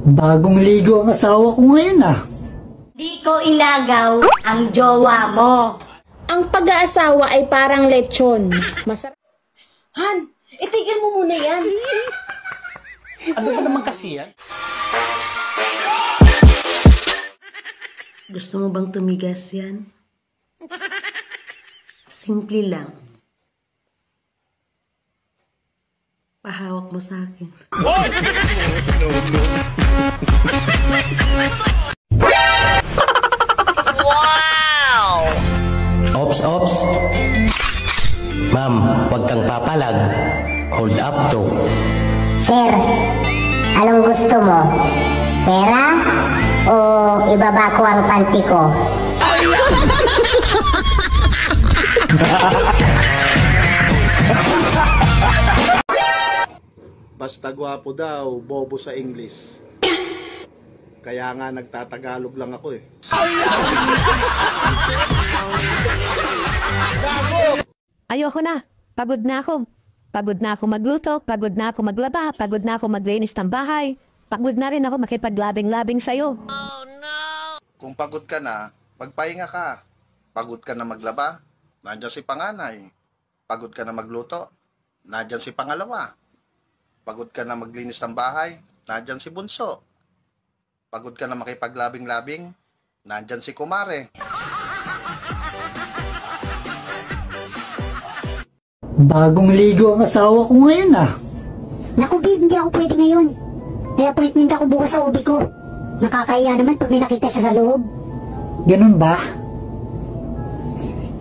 Bagong ligo ang asawa ko ngayon ah. Di ko inagaw ang jowa mo. Ang pag-aasawa ay parang lechon. Masarap. Han, itigil mo muna yan. Ano ba naman kasi yan? Gusto mo bang tumigas yan? Simple lang. Pahawak mo sa akin. Wow! Ops. Ma'am, huwag kang papalag. Hold up to. Sir, anong gusto mo? Pera? O ibaba ko ang panty ko? Basta gwapo daw, bobo sa English. Kaya nga nagtatagalog lang ako eh. Ayoko na. Pagod na ako. Pagod na ako magluto, pagod na ako maglaba, pagod na ako maglinis ng bahay. Pagod na rin ako makipaglabing-labing sa'yo. Oh no! Kung pagod ka na, magpahinga ka. Pagod ka na maglaba, nandyan si panganay. Pagod ka na magluto, nandyan si pangalawa. Pagod ka na maglinis ng bahay, nandyan si bunso. Pagod ka na makipaglabing-labing, nandyan si kumare. Bagong ligo ang asawa ko ngayon ah. Naku babe, hindi ako pwede ngayon. May appointment ako bukas sa ubi ko. Nakakahiya naman pag may nakita siya sa loob. Ganun ba?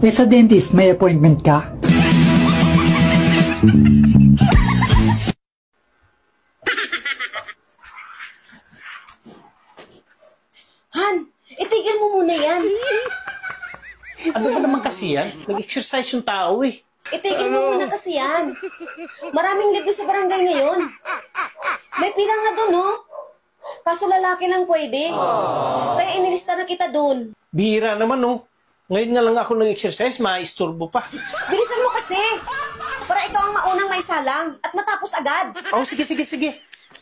Eh sa dentist may appointment ka? Han, itigil mo muna yan. Ano ba naman kasi yan? Nag-exercise yung tao eh. Itigil mo muna kasi yan. Maraming libre sa barangay ngayon. May pila nga doon, no? Kaso lalaki lang pwede. Kaya inilista na kita doon. Bihira naman, no? Ngayon nga lang ako nag-exercise, maisturbo pa. Bilisan mo kasi. Para ikaw ang maunang may salang at matapos agad. Oh, sige.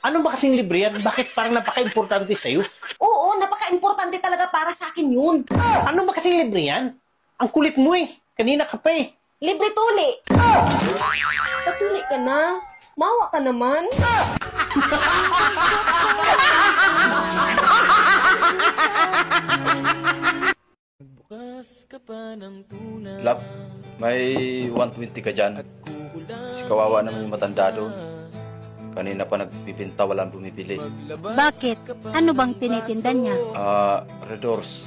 Ano ba kasing libre yan? Bakit parang napaka-importante sa'yo? Oo, napaka-importante talaga para sa akin yun. Ano ba kasing libre yan? Ang kulit mo eh. Kanina ka pa eh. Libre tuli. Patuli ka na. Mawa ka naman. Love, may 120 ka dyan. Si kawawa naman yung matanda doon. Kanina pa nagpipinta, walang bumibili. Bakit? Ano bang tinitinda niya? Red Doors.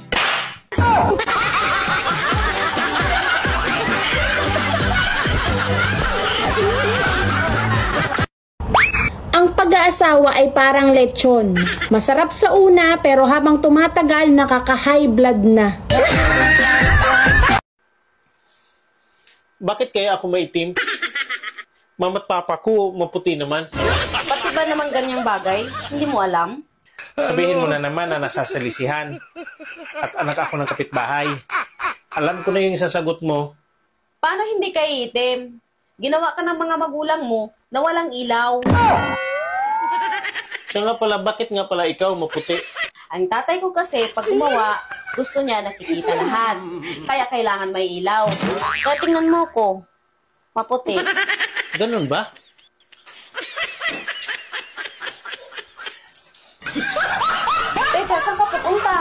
Ang pag-aasawa ay parang lechon. Masarap sa una pero habang tumatagal nakaka-high blood na. Bakit kaya ako maitim? Mama't papa ko maputi naman. Pati ba naman ganyang bagay? Hindi mo alam? Sabihin mo na naman na nasasalisihan. At anak ako ng kapitbahay. Alam ko na yung sasagot mo. Paano hindi ka iitim? Ginawa ka ng mga magulang mo na walang ilaw. Siya nga pala, bakit nga pala ikaw maputi? Ang tatay ko kasi, pag gumawa, gusto niya nakikita lahat. Kaya kailangan may ilaw. Kaya tingnan mo ko, maputi. Ganun ba? Teka, saan ka pupunta?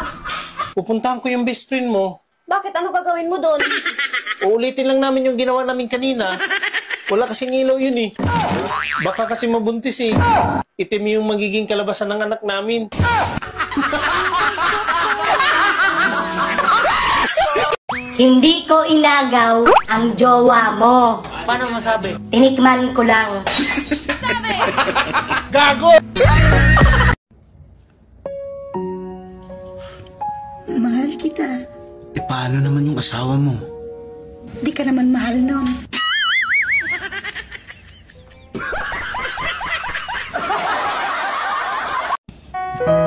Pupuntahan ko yung best friend mo. Bakit? Ano gagawin mo doon? Uulitin lang namin yung ginawa namin kanina. Wala kasing ilaw yun eh. Baka kasi mabuntis eh. Itim yung magiging kalabasan ng anak namin. Hindi ko inagaw ang jowa mo. Paano masabi? Tinikman ko lang. Gago! Mahal kita. E paano naman yung asawa mo? Di ka naman mahal nun.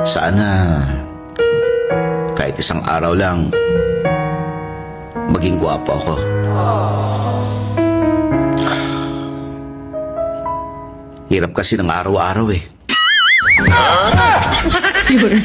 Sana kahit isang araw lang maging gwapo ako. Hirap kasi ng araw-araw eh. Yun.